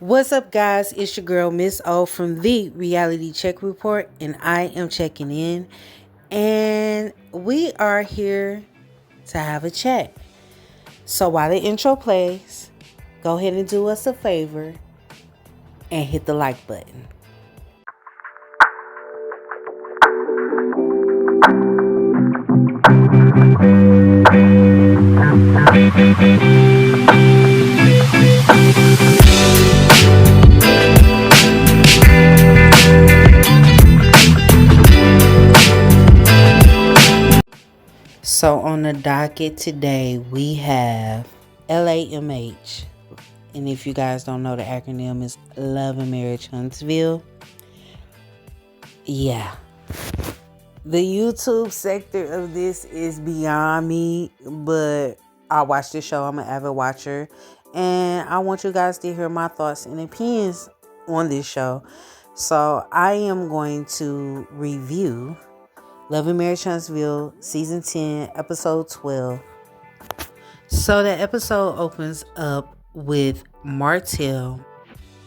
What's up, guys? It's your girl, Miss O from the Reality Check Report, and I am checking in. And we are here to have a chat. So while the intro plays, go ahead and do us a favor and hit the like button. So on the docket today, we have LAMH. And if you guys don't know, the acronym is Love and Marriage Huntsville. Yeah. The YouTube sector of this is beyond me, but I watch this show. I'm an avid watcher. And I want you guys to hear my thoughts and opinions on this show. So I am going to review Love and Marriage Huntsville, Season 10, Episode 12. So the episode opens up with Martell,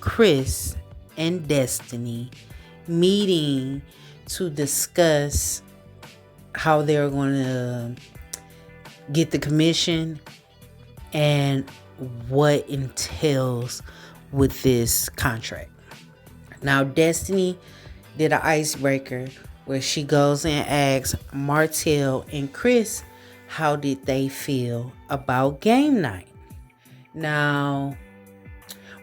Chris, and Destiny meeting to discuss how they're going to get the commission and what entails with this contract. Now, Destiny did an icebreaker where she goes and asks Martell and Chris how did they feel about game night. Now,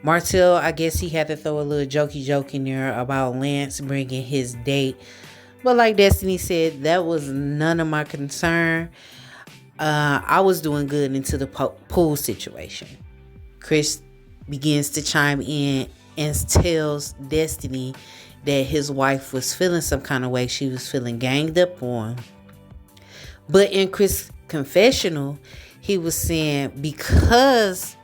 Martell, I guess he had to throw a little jokey joke in there about Lance bringing his date. But like Destiny said, that was none of my concern. I was doing good into the pool situation. Chris begins to chime in and tells Destiny that his wife was feeling some kind of way. She was feeling ganged up on. But in Chris' confessional, he was saying because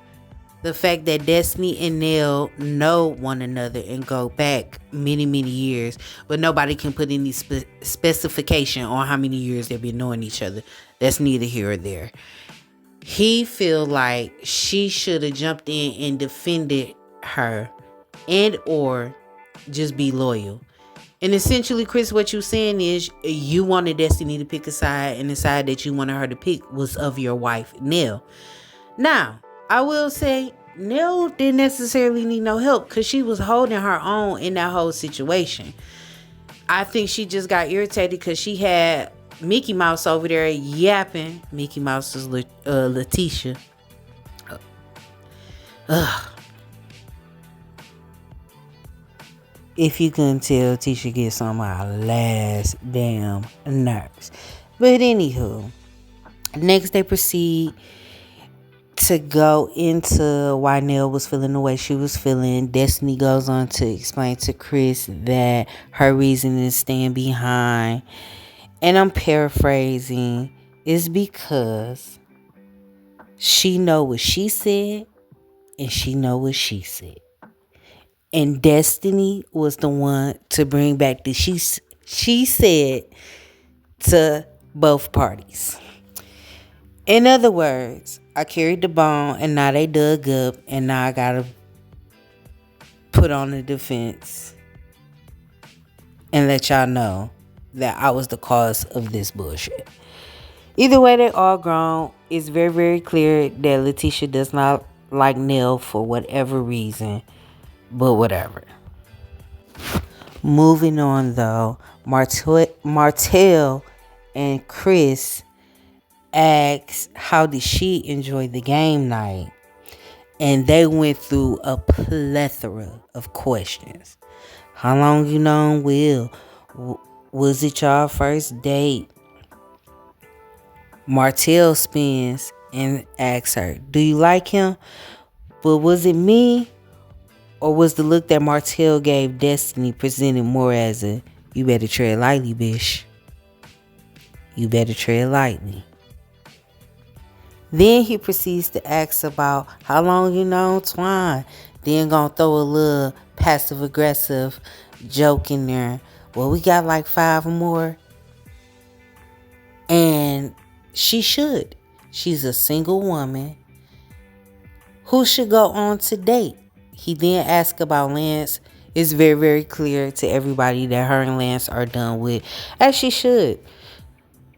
the fact that Destiny and Nell know one another and go back many, many years, but nobody can put any specification on how many years they've been knowing each other. That's neither here or there. He feel like she should have jumped in and defended her and or just be loyal. And essentially, Chris, what you're saying is you wanted Destiny to pick a side, and the side that you wanted her to pick was of your wife, Nell. Now, I will say, Nell didn't necessarily need no help because she was holding her own in that whole situation. I think she just got irritated because she had Mickey Mouse over there yapping. Mickey Mouse is Letitia. If you couldn't tell, Tisha gets on my last damn nerves. But anywho, next they proceed to go into why Nell was feeling the way she was feeling. Destiny goes on to explain to Chris that her reason is staying behind, and I'm paraphrasing, is because she know what she said and she know what she said. And Destiny was the one to bring back the she said to both parties. In other words, I carried the bone and now they dug up and now I gotta put on the defense and let y'all know that I was the cause of this bullshit. Either way, they all grown. It's very, very clear that Letitia does not like Nell for whatever reason, but whatever. Moving on though, Martell and Chris asked how did she enjoy the game night, and they went through a plethora of questions. How long you known Will? Was it y'all first date? Martell spins and asks her, do you like him? But was it me? Or was the look that Martell gave Destiny presented more as a, you better tread lightly, bitch. You better tread lightly. Then he proceeds to ask about how long you known Twine. Then gonna throw a little passive aggressive joke in there. Well, we got like 5 more. And she should. She's a single woman who should go on to date. he then asked about Lance. It's very, very clear to everybody that her and Lance are done with, as she should.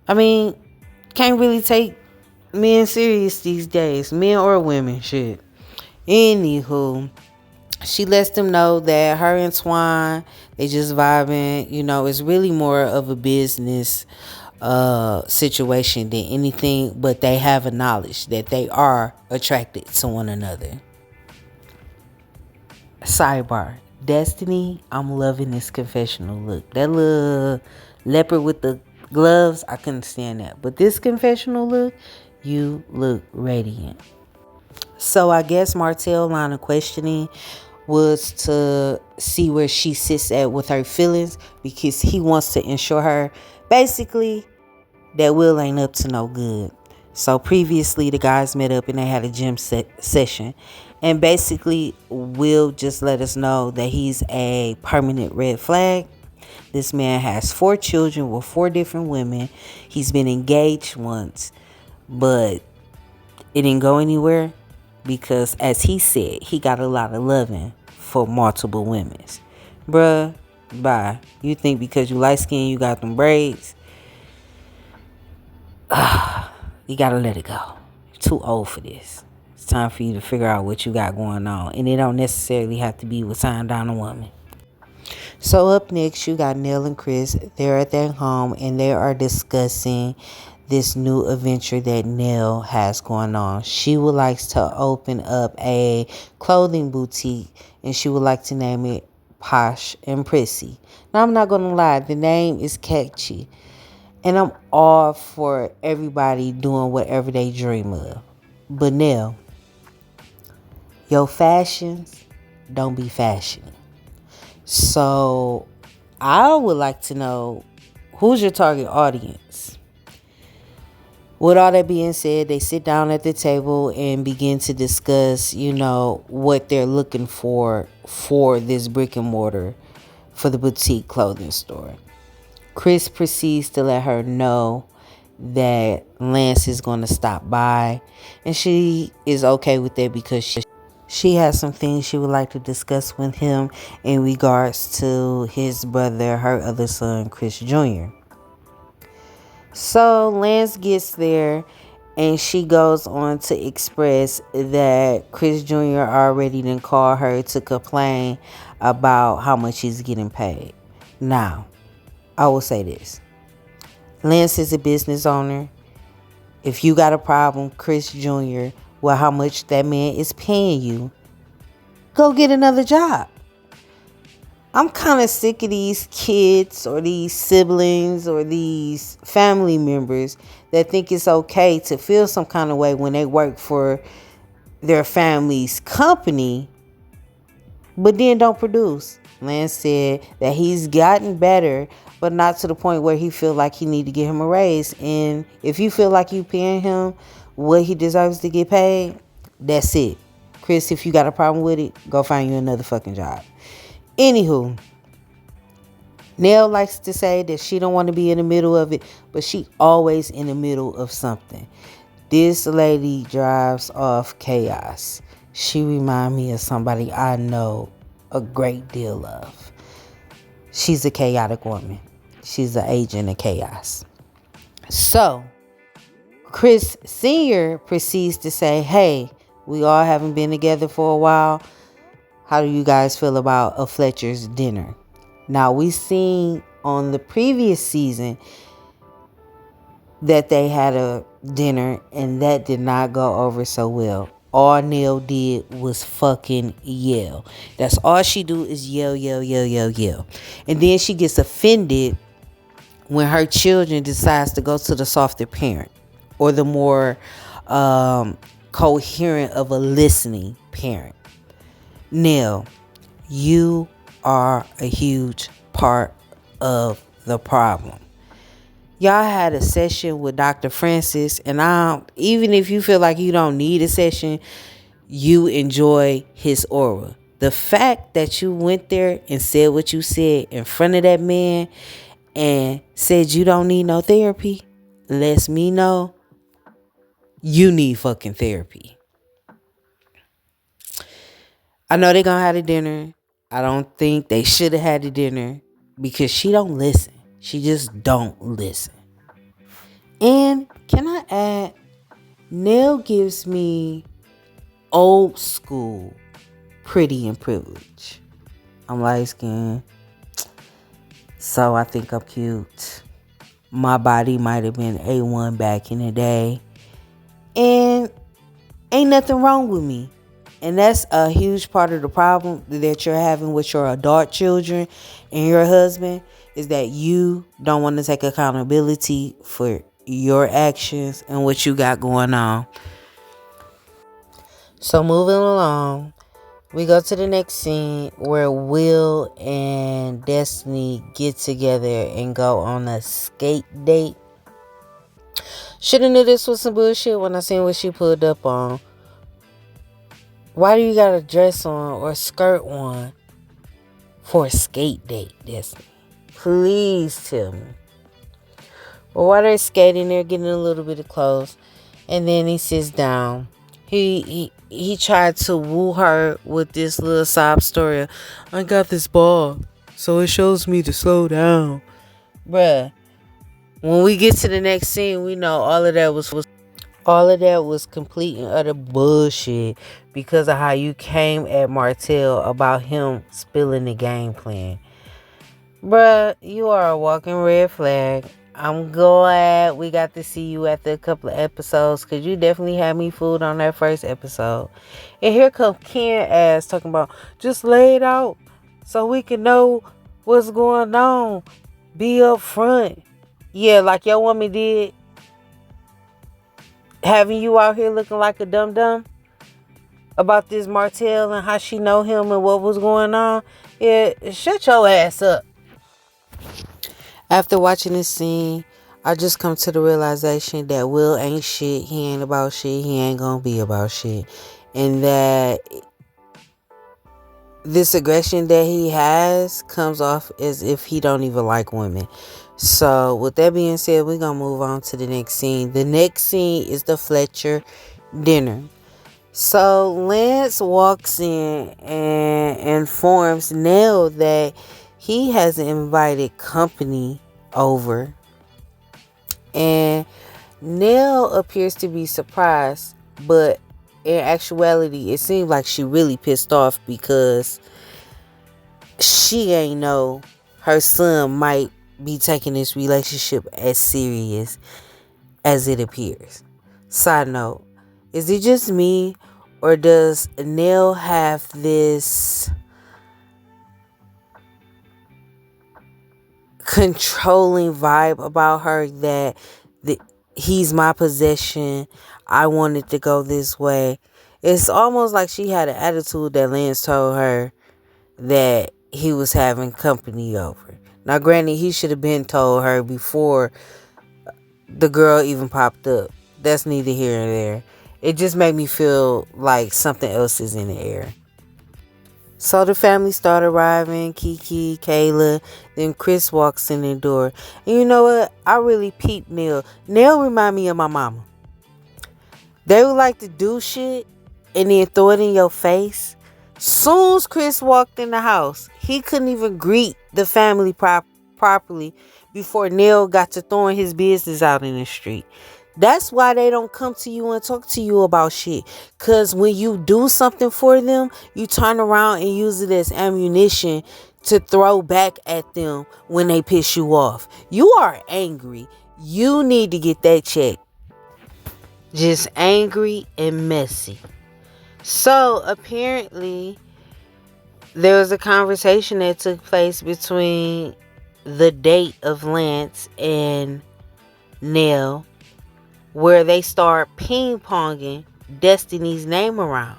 I mean, can't really take men serious these days, men or women, shit. Anywho, she lets them know that her and Swan, they just vibing. It's really more of a business situation than anything, but they have a knowledge that they are attracted to one another. Sidebar. Destiny, I'm loving this confessional look. That little leopard with the gloves, I couldn't stand that. But this confessional look, you look radiant. So I guess Martell line of questioning was to see where she sits at with her feelings, because he wants to ensure her basically that Will ain't up to no good. So previously the guys met up and they had a gym session, and basically Will just let us know that he's a permanent red flag. This man has 4 children with 4 different women. He's been engaged once, but it didn't go anywhere because, as he said, he got a lot of loving for multiple women. Bruh, bye. You think because you light skinned you got them braids? You gotta let it go. You're too old for this. It's time for you to figure out what you got going on. And it don't necessarily have to be with tying down a woman. So up next, you got Nell and Chris. They're at their home and they are discussing this new adventure that Nell has going on. She would like to open up a clothing boutique, and she would like to name it Posh and Prissy. Now, I'm not going to lie. The name is catchy. And I'm all for everybody doing whatever they dream of. But Nell, your fashions don't be fashioning. So I would like to know, who's your target audience? With all that being said, they sit down at the table and begin to discuss, what they're looking for this brick and mortar for the boutique clothing store. Chris proceeds to let her know that Lance is going to stop by, and she is okay with that because she has some things she would like to discuss with him in regards to his brother, her other son, Chris Jr. So Lance gets there, and she goes on to express that Chris Jr. already didn't call her to complain about how much he's getting paid. Now, I will say this. Lance is a business owner. If you got a problem, Chris Jr., with how much that man is paying you, go get another job. I'm kind of sick of these kids or these siblings or these family members that think it's okay to feel some kind of way when they work for their family's company, but then don't produce. Lance said that he's gotten better, but not to the point where he feel like he need to get him a raise. And if you feel like you paying him what he deserves to get paid, that's it. Chris, if you got a problem with it, go find you another fucking job. Anywho, Nell likes to say that she don't want to be in the middle of it, but she always in the middle of something. This lady drives off chaos. She remind me of somebody I know a great deal of. She's a chaotic woman. She's an agent of chaos. So, Chris Sr. proceeds to say, hey, we all haven't been together for a while. How do you guys feel about a Fletcher's dinner? Now, we seen on the previous season that they had a dinner and that did not go over so well. All Neil did was fucking yell. That's all she do is yell, yell, yell, yell, yell. And then she gets offended when her children decides to go to the softer parent or the more coherent of a listening parent. Neil, you are a huge part of the problem. Y'all had a session with Dr. Francis, and even if you feel like you don't need a session, you enjoy his aura. The fact that you went there and said what you said in front of that man and said you don't need no therapy lets me know you need fucking therapy. I know they gonna have the dinner. I don't think they should have had the dinner because she don't listen. She just don't listen. And can I add, Nell gives me old school pretty and privilege. I'm light skinned, so I think I'm cute. My body might have been A1 back in the day. And ain't nothing wrong with me. And that's a huge part of the problem that you're having with your adult children and your husband, is that you don't want to take accountability for your actions and what you got going on. So moving along, we go to the next scene where Will and Destiny get together and go on a skate date. Shoulda knew this was some bullshit when I seen what she pulled up on. Why do you got a dress on or a skirt on for a skate date, Destiny? Please tell me. Well, while they're skating, they're getting a little bit of clothes, and then he sits down. He tried to woo her with this little sob story. I got this ball, so it shows me to slow down. Bruh, when we get to the next scene, we know all of that was complete and utter bullshit because of how you came at Martell about him spilling the game plan. Bruh, you are a walking red flag. I'm glad we got to see you after a couple of episodes, because you definitely had me fooled on that first episode. And here comes Ken ass talking about, just lay it out so we can know what's going on. Be up front. Yeah, like your woman did. Having you out here looking like a dum-dum about this Martell and how she know him and what was going on. Yeah, shut your ass up. After watching this scene, I just come to the realization that Will ain't shit. He ain't about shit. He ain't gonna be about shit. And that this aggression that he has comes off as if he don't even like women. So with that being said, we're gonna move on to the next scene. The next scene is the Fletcher dinner. So Lance walks in and informs Nell that he has invited company over, and Nell appears to be surprised, but in actuality it seems like she really pissed off because she ain't know her son might be taking this relationship as serious as it appears. Side note, is it just me, or does Nell have this controlling vibe about her that he's my possession, I wanted to go this way? It's almost like she had an attitude that Lance told her that he was having company over. Now granted, he should have been told her before the girl even popped up. That's neither here nor there. It just made me feel like something else is in the air. So the family start arriving. Kiki, Kayla, then Chris walks in the door. And you know what? I really peeped Nell. Nell remind me of my mama. They would like to do shit and then throw it in your face. Soon as Chris walked in the house, he couldn't even greet the family properly before Nell got to throwing his business out in the street. That's why they don't come to you and talk to you about shit. Because when you do something for them, you turn around and use it as ammunition to throw back at them when they piss you off. You are angry. You need to get that checked. Just angry and messy. So apparently there was a conversation that took place between the date of Lance and Nell, where they start ping-ponging Destiny's name around.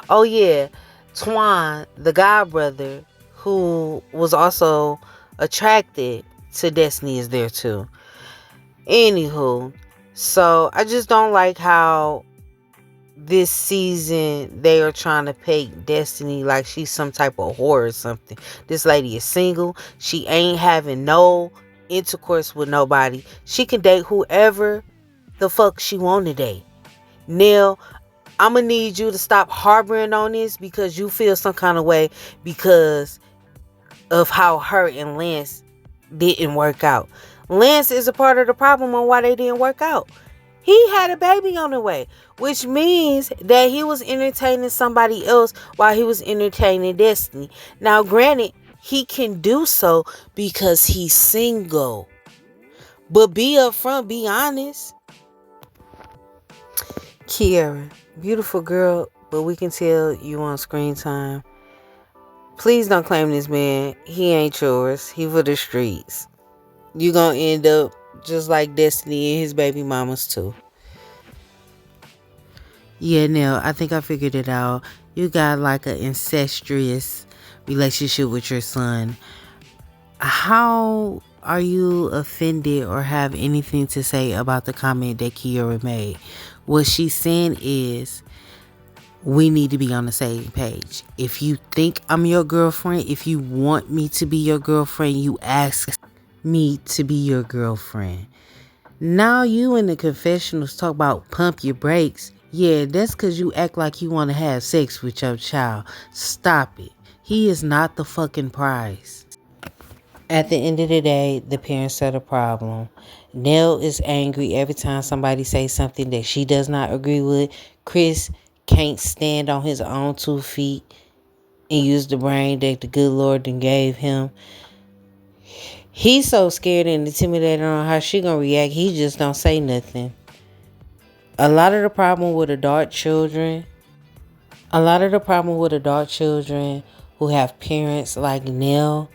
Oh yeah, Twan, the god brother, who was also attracted to Destiny, is there too. Anywho, so I just don't like how this season they are trying to paint Destiny like she's some type of whore or something. This lady is single. She ain't having no intercourse with nobody. She can date whoever the fuck she want to date. Nell, I'm going to need you to stop harboring on this because you feel some kind of way because of how her and Lance didn't work out. Lance is a part of the problem on why they didn't work out. He had a baby on the way, which means that he was entertaining somebody else while he was entertaining Destiny. Now, granted, he can do so because he's single. But be upfront, be honest. Kiara, beautiful girl, but we can tell you on screen time. Please don't claim this man. He ain't yours. He for the streets. You gonna end up just like Destiny and his baby mamas too. Yeah, Nell, I think I figured it out. You got like an incestuous relationship with your son. How are you offended or have anything to say about the comment that Kiara made? What she's saying is, we need to be on the same page. If you think I'm your girlfriend, if you want me to be your girlfriend, you ask me to be your girlfriend. Now you in the confessionals talk about pump your brakes. Yeah, that's because you act like you want to have sex with your child. Stop it. He is not the fucking prize. At the end of the day, the parents are the problem. Nell is angry every time somebody says something that she does not agree with. Chris can't stand on his own 2 feet and use the brain that the good Lord then gave him. He's so scared and intimidated on how she gonna react, he just don't say nothing. A lot of the problem with adult children who have parents like Nell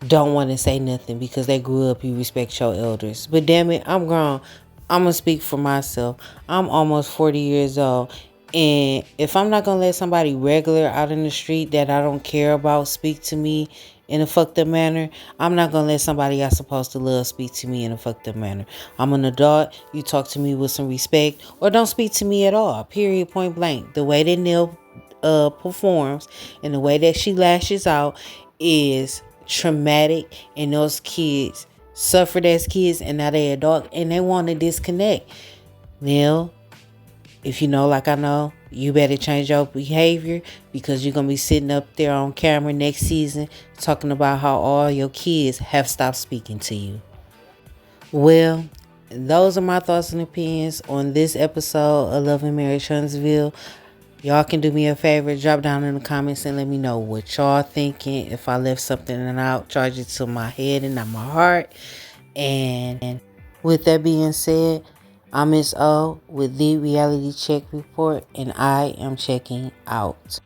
don't want to say nothing because they grew up, you respect your elders. But damn it, I'm grown. I'm going to speak for myself. I'm almost 40 years old. And if I'm not going to let somebody regular out in the street that I don't care about speak to me in a fucked up manner, I'm not going to let somebody I'm supposed to love speak to me in a fucked up manner. I'm an adult. You talk to me with some respect or don't speak to me at all. Period, point blank. The way that Neil performs and the way that she lashes out is traumatic, and those kids suffered as kids and now they adult and they want to disconnect. Neil, if you know like I know, you better change your behavior because you're going to be sitting up there on camera next season talking about how all your kids have stopped speaking to you. Well, those are my thoughts and opinions on this episode of Love and Marriage Huntsville. Y'all can do me a favor, drop down in the comments and let me know what y'all thinking. If I left something out, charge it to my head and not my heart. And with that being said, I'm Miss O with the Reality Check Report, and I am checking out.